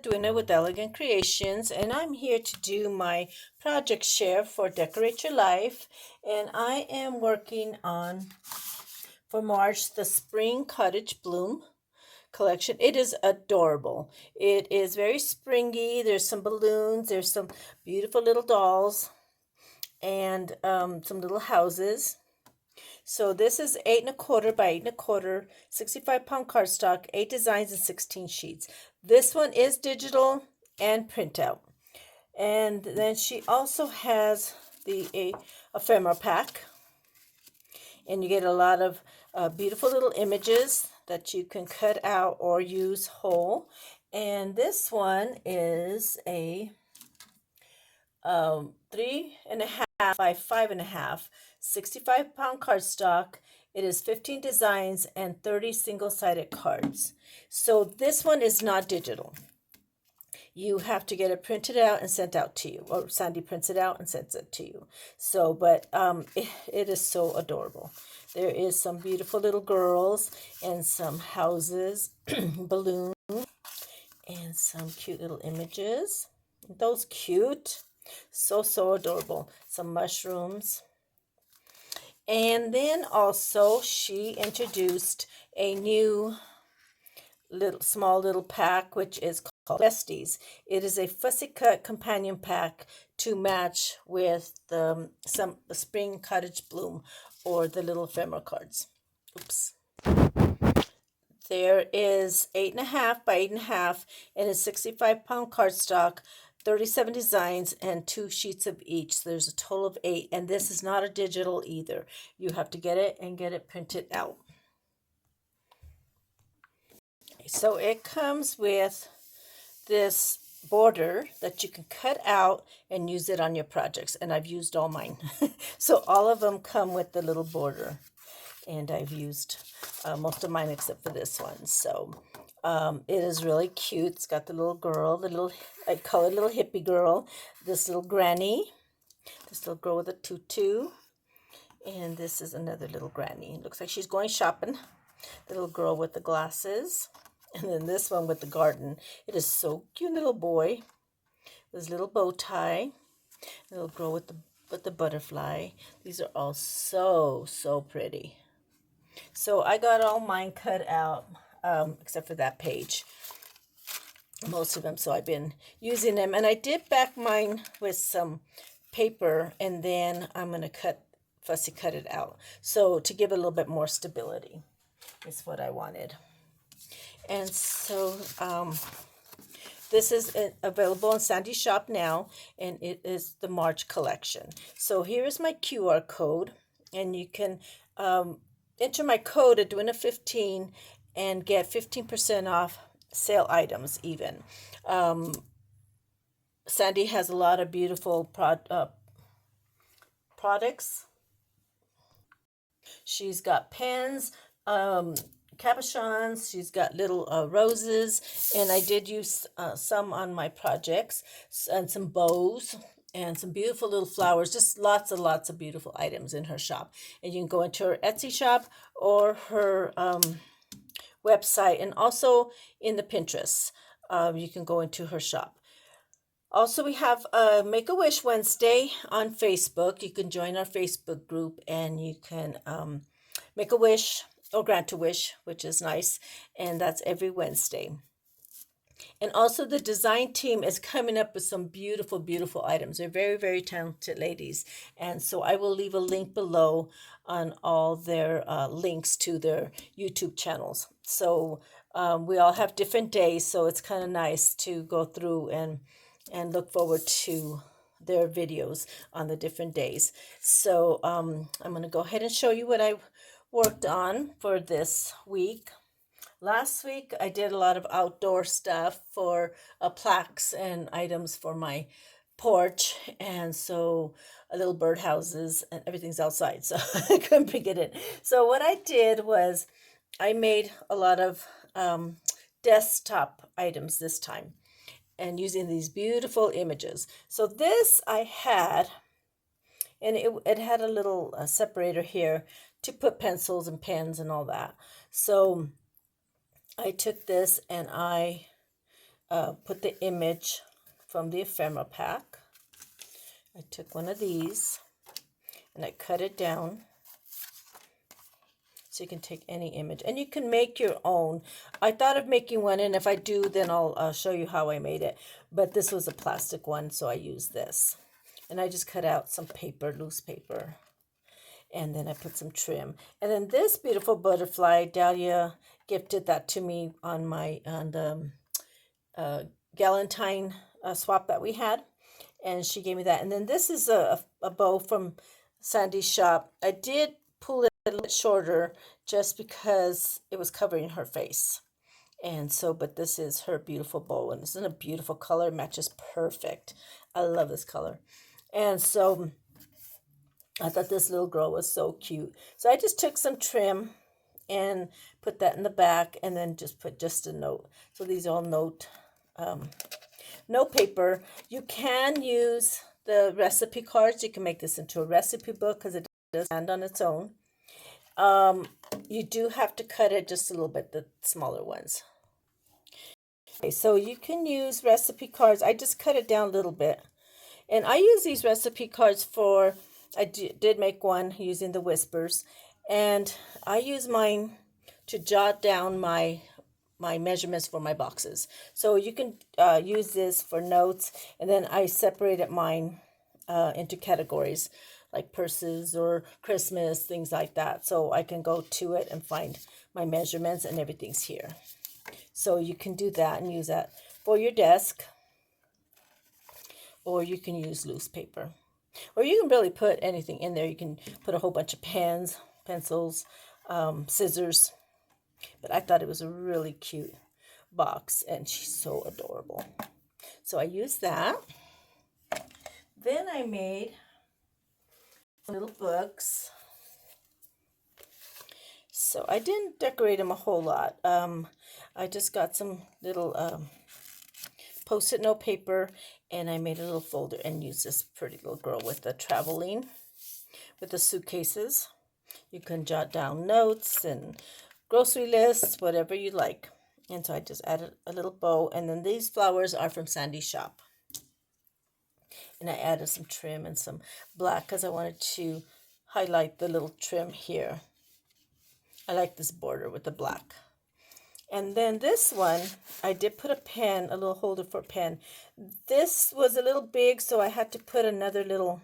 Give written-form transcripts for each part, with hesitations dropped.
Edwina with Elegant Creations, and I'm here to do my project share for Decorate Your Life. And I am working on, for March, the Spring Cottage Bloom collection. It is adorable. It is very springy. There's some balloons, there's some beautiful little dolls, and some little houses. So this is 8¼ by 8¼ 65-pound cardstock, 8 designs and 16 sheets. This one is digital and printout. And then she also has the ephemera pack. And you get a lot of beautiful little images that you can cut out or use whole. And this one is a 3½ by 5½, 65-pound cardstock. It is 15 designs and 30 single-sided cards. So this one is not digital. You have to get it printed out and sent out to you, or Sandy prints it out and sends it to you. So, but it is so adorable. There is some beautiful little girls and some houses, balloons, and some cute little images. Those cute. So adorable. Some mushrooms. And then also she introduced a new small little pack, which is called Besties. It is a fussy cut companion pack to match with the spring cottage bloom or the little ephemera cards. Oops. There is 8½ by 8½ and a 65-pound cardstock, 37 designs and 2 sheets of each. So there's a total of 8, and this is not a digital either. You have to get it and get it printed out. So it comes with this border that you can cut out and use it on your projects, and I've used all mine. So all of them come with the little border, and I've used most of mine except for this one. So it is really cute. It's got the little girl, I call it little hippie girl, this little granny, this little girl with a tutu, and this is another little granny. It looks like she's going shopping. The little girl with the glasses, and then this one with the garden. It is so cute, little boy, with his little bow tie, little girl with the butterfly. These are all so pretty. So I got all mine cut out, except for that page, most of them. So I've been using them, and I did back mine with some paper, and then I'm going to fussy cut it out. So to give it a little bit more stability is what I wanted. And so this is available in Sandy's shop now, and it is the March collection. So here is my QR code, and you can enter my code Edwina15 and get 15% off sale items even. Sandy has a lot of beautiful products. She's got pens, cabochons, she's got little roses, and I did use some on my projects, and some bows, and some beautiful little flowers, just lots of beautiful items in her shop. And you can go into her Etsy shop or her website, and also in the Pinterest. You can go into her shop. Also, we have Make-A-Wish Wednesday on Facebook. You can join our Facebook group, and you can make a wish or grant a wish, which is nice, and that's every Wednesday. And also the design team is coming up with some beautiful items. They're very talented ladies, and so I will leave a link below on all their links to their YouTube channels. So we all have different days, so it's kind of nice to go through and look forward to their videos on the different days. So I'm going to go ahead and show you what I worked on for this week. Last week I did a lot of outdoor stuff for plaques and items for my porch, and so little birdhouses, and everything's outside, so I couldn't bring it in. So what I did was I made a lot of desktop items this time, and using these beautiful images. So this I had, and it had a little separator here to put pencils and pens and all that. So I took this and I put the image from the ephemera pack. I took one of these and I cut it down. So you can take any image and you can make your own. I thought of making one, and if I do, then I'll show you how I made it. But this was a plastic one, so I used this. And I just cut out some paper, loose paper. And then I put some trim. And then this beautiful butterfly, Dahlia gifted that to me on the Galentine swap that we had. And she gave me that. And then this is a bow from Sandy's shop. I did pull it a little bit shorter just because it was covering her face. And so, but this is her beautiful bow, and this is a beautiful color, matches perfect. I love this color. And so I thought this little girl was so cute. So I just took some trim and put that in the back, and then just put just a note. So these are all note paper. You can use the recipe cards. You can make this into a recipe book because it does stand on its own. You do have to cut it just a little bit, the smaller ones. Okay, so you can use recipe cards. I just cut it down a little bit. And I use these recipe cards for, I did make one using the whispers. And I use mine to jot down my measurements for my boxes. So you can use this for notes. And then I separated mine into categories, like purses or Christmas, things like that. So I can go to it and find my measurements, and everything's here. So you can do that and use that for your desk, or you can use loose paper, or you can really put anything in there. You can put a whole bunch of pens, pencils, scissors. But I thought it was a really cute box, and she's so adorable. So I used that. Then I made little books. So I didn't decorate them a whole lot. I just got some little Post-it note paper, and I made a little folder and used this pretty little girl with the traveling, with the suitcases. You can jot down notes and grocery lists, whatever you like. And so I just added a little bow, and then these flowers are from Sandy's shop. And I added some trim and some black because I wanted to highlight the little trim here. I like this border with the black. And then this one, I did put a pen, a little holder for a pen. This was a little big, so I had to put another little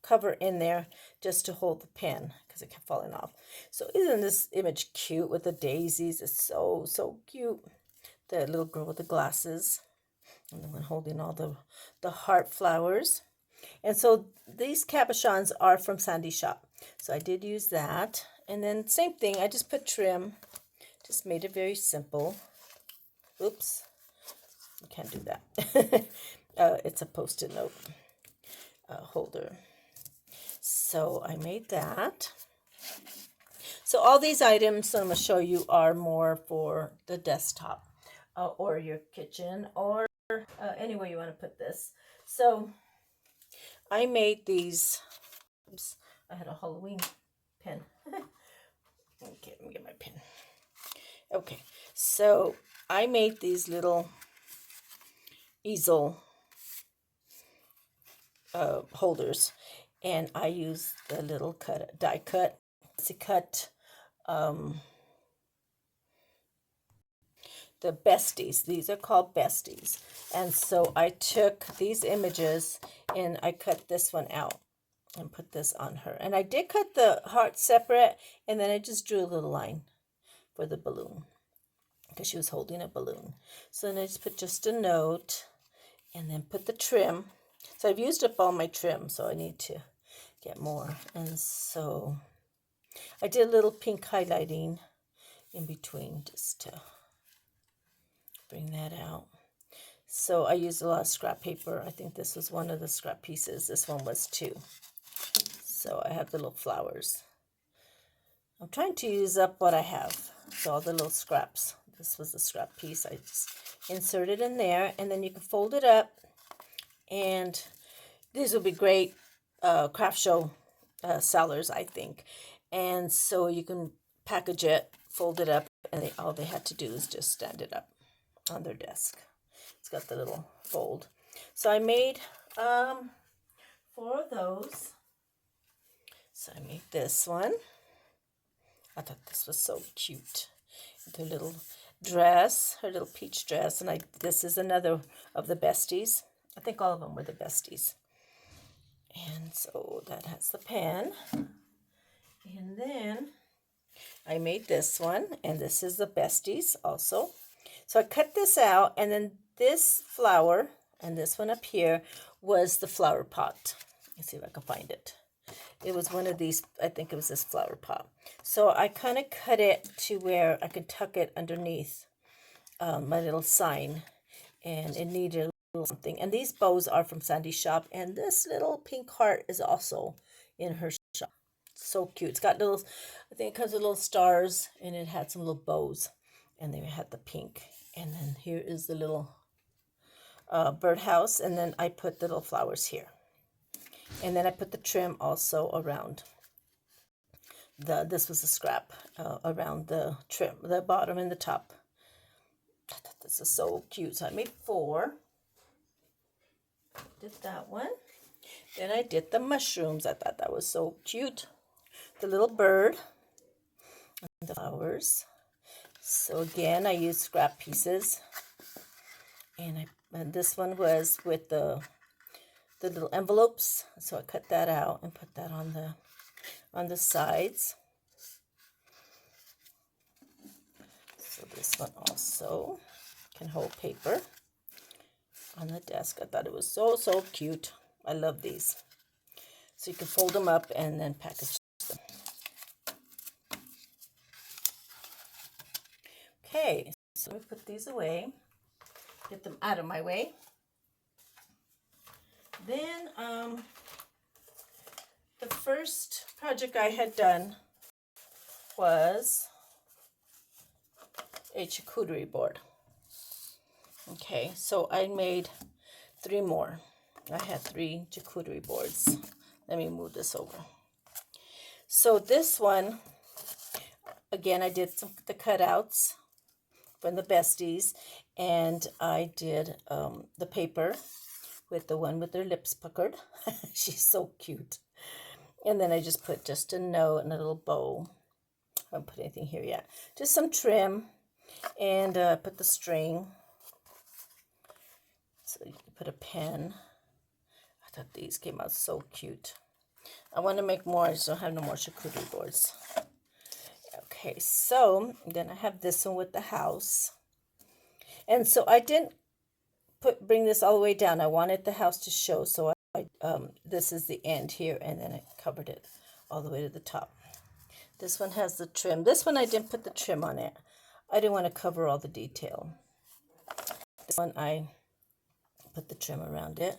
cover in there just to hold the pen because it kept falling off. So isn't this image cute with the daisies? It's so, so cute. The little girl with the glasses. And the one holding all the heart flowers. And so these cabochons are from Sandy's shop. So I did use that. And then same thing, I just put trim. Just made it very simple. Oops. You can't do that. It's a Post-it note holder. So I made that. So all these items I'm going to show you are more for the desktop or your kitchen, or anywhere you want to put this. So I made these. Oops, I had a Halloween pen. Okay, let me get my pen. Okay, so I made these little easel holders, and I used the little die cut to cut the Besties. These are called Besties. And so I took these images and I cut this one out and put this on her. And I did cut the heart separate, and then I just drew a little line for the balloon because she was holding a balloon. So then I just put just a note and then put the trim. So I've used up all my trim, so I need to get more. And so I did a little pink highlighting in between just to bring that out. So I used a lot of scrap paper. I think this was one of the scrap pieces. This one was too. So I have the little flowers. I'm trying to use up what I have. So all the little scraps. This was a scrap piece. I just inserted in there, and then you can fold it up. And these will be great craft show sellers, I think. And so you can package it, fold it up, and all they had to do is just stand it up. on their desk. It's got the little fold. So I made 4 of those. So I made this one. I thought this was so cute. The little dress, her little peach dress, and this is another of the Besties. I think all of them were the Besties. And so that has the pen. And then I made this one, and this is the Besties also. So I cut this out, and then this flower and this one up here was the flower pot. Let's see if I can find it. It was one of these, I think it was this flower pot. So I kind of cut it to where I could tuck it underneath my little sign, and it needed a little something. And these bows are from Sandy's shop, and this little pink heart is also in her shop. So cute. It's got little, I think it comes with little stars, and it had some little bows, and then we had the pink. And then here is the little birdhouse, and then I put the little flowers here. And then I put the trim also around this was a scrap around the trim, the bottom and the top. I thought this is so cute. So I made 4. Did that one. Then I did the mushrooms. I thought that was so cute. The little bird and the flowers. So again, I used scrap pieces. And this one was with the little envelopes. So I cut that out and put that on the sides. So this one also can hold paper on the desk. I thought it was so cute. I love these. So you can fold them up and then package them. Okay, so we put these away. Get them out of my way. Then the first project I had done was a charcuterie board. Okay, so I made 3 more. I had 3 charcuterie boards. Let me move this over. So this one, again, I did the cutouts from the Besties, and I did the paper with the one with their lips puckered. She's so cute. And then I just put just a note and a little bow. I haven't put anything here yet. Just some trim, and put the string. So you can put a pen. I thought these came out so cute. I want to make more. I just don't have no more charcuterie boards. Okay, so then I have this one with the house. And so I didn't bring this all the way down. I wanted the house to show, so this is the end here, and then I covered it all the way to the top. This one has the trim. This one I didn't put the trim on it. I didn't want to cover all the detail. This one I put the trim around it,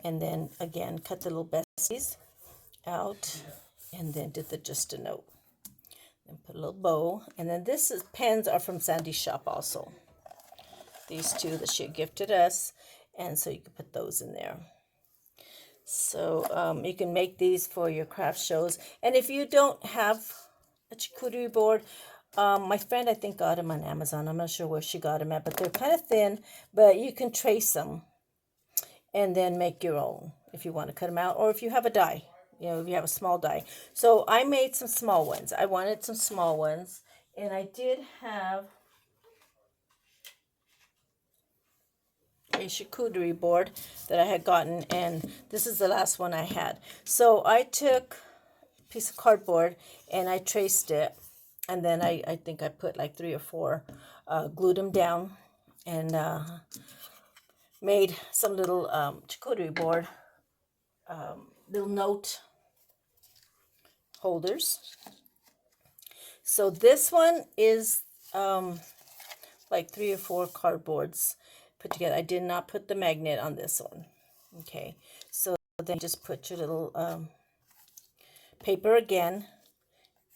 and then again cut the little Besties out, and then did just a note. And put a little bow, and then pens are from Sandy's shop also. These 2 that she gifted us, and so you can put those in there. So you can make these for your craft shows. And if you don't have a charcuterie board, my friend I think got them on Amazon. I'm not sure where she got them at, but they're kind of thin, but you can trace them and then make your own if you want to cut them out, or if you have a die, if you have a small die. So I made some small ones. I wanted some small ones, and I did have a charcuterie board that I had gotten, and this is the last one I had. So I took a piece of cardboard and I traced it, and then I think I put like 3 or 4, glued them down, and made some little charcuterie board little note holders. So this one is like 3 or 4 cardboards put together. I did not put the magnet on this one. Okay, so then just put your little paper again,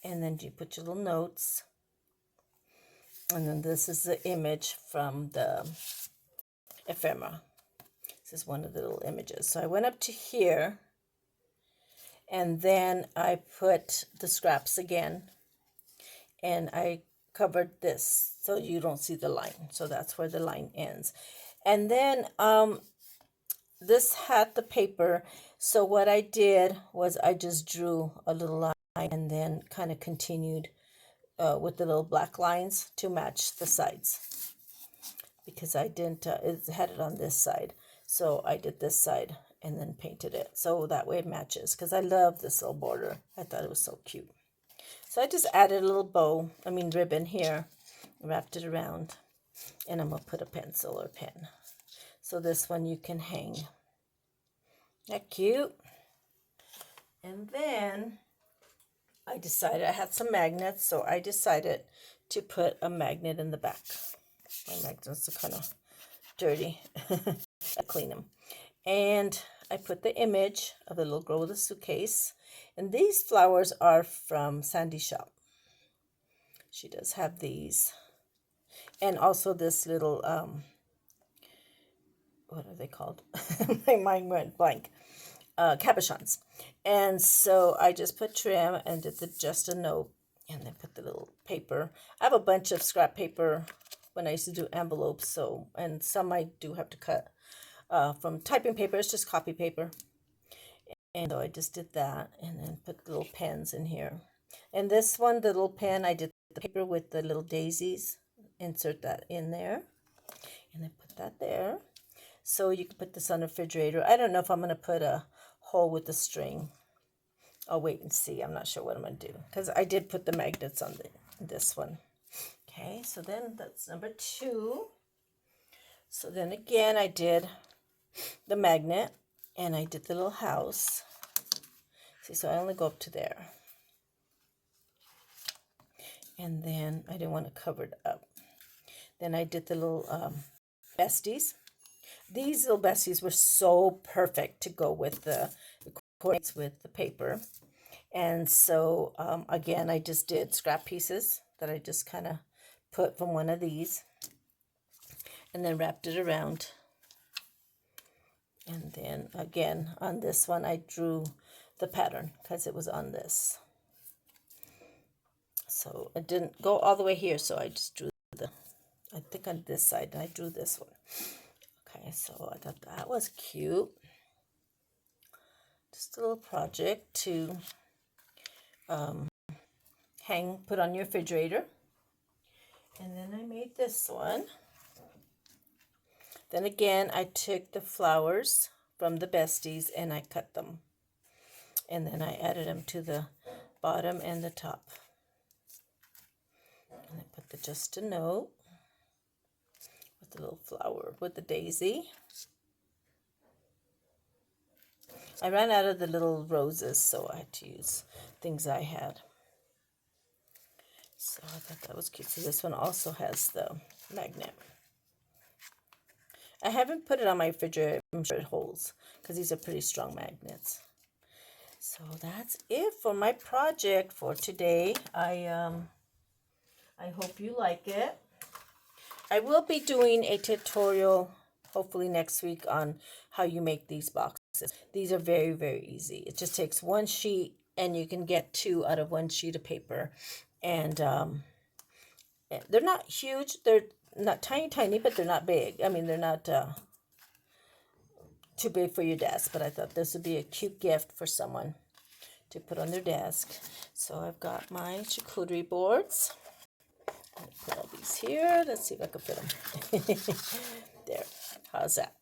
and then you put your little notes, and then this is the image from the ephemera. This is one of the little images. So I went up to here, and then I put the scraps again, and I covered this so you don't see the line. So that's where the line ends. And then this had the paper. So what I did was I just drew a little line and then kind of continued with the little black lines to match the sides, because I didn't, it had it on this side. So I did this side and then painted it. So that way it matches, because I love this little border. I thought it was so cute. So I just added a little ribbon here, wrapped it around, and I'm going to put a pencil or pen. So this one you can hang. That cute? And then I decided, I had some magnets, so I decided to put a magnet in the back. My magnets are kind of dirty. I clean them. And I put the image of the little girl with a suitcase. And these flowers are from Sandy's shop. She does have these. And also this little, what are they called? My mind went blank. Cabochons. And so I just put trim and did just a note, and then put the little paper. I have a bunch of scrap paper when I used to do envelopes, so, and some I do have to cut from typing paper. It's just copy paper. And so I just did that, and then put little pens in here. And this one, the little pen, I did the paper with the little daisies. Insert that in there, and then put that there. So you can put this on the refrigerator. I don't know if I'm going to put a hole with the string. I'll wait and see. I'm not sure what I'm going to do, because I did put the magnets on this one. Okay, so then that's number 2. So then again, I did the magnet, and I did the little house. See, so I only go up to there. And then I didn't want to cover it up. Then I did the little besties. These little besties were so perfect to go with the coordinates with the paper. And so, again, I just did scrap pieces that I just kind of put from one of these. And then wrapped it around. And then, again, on this one, I drew the pattern because it was on this. So it didn't go all the way here, so I just drew I think on this side, and I drew this one. Okay, so I thought that was cute. Just a little project to put on your refrigerator. And then I made this one. Then again, I took the flowers from the Besties and I cut them. And then I added them to the bottom and the top. And I put just a note with the little flower with the daisy. I ran out of the little roses, so I had to use things I had. So I thought that was cute. So this one also has the magnet. I haven't put it on my refrigerator. I'm sure it holds because these are pretty strong magnets. So that's it for my project for today. I hope you like it. I will be doing a tutorial hopefully next week on how you make these boxes. These are very, very easy. It just takes one sheet and you can get 2 out of 1 sheet of paper. And they're not huge. They're not tiny, but they're not big. I mean, they're not too big for your desk, but I thought this would be a cute gift for someone to put on their desk. So I've got my charcuterie boards. I'll put all these here. Let's see if I can fit them. There. How's that?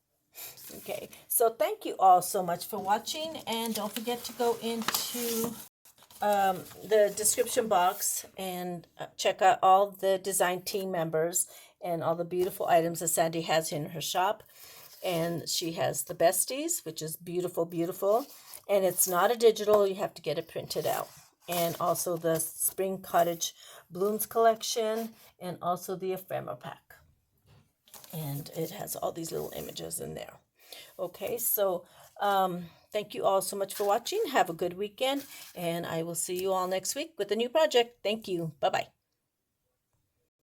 Okay. So thank you all so much for watching. And don't forget to go into the description box and check out all the design team members and all the beautiful items that Sandy has in her shop. And she has the Besties, which is beautiful, beautiful. And it's not a digital. You have to get it printed out. And also the Spring Cottage Blooms collection, and also the ephemera pack. And it has all these little images in there. Okay, so thank you all so much for watching. Have a good weekend, and I will see you all next week with a new project. Thank you. Bye-bye.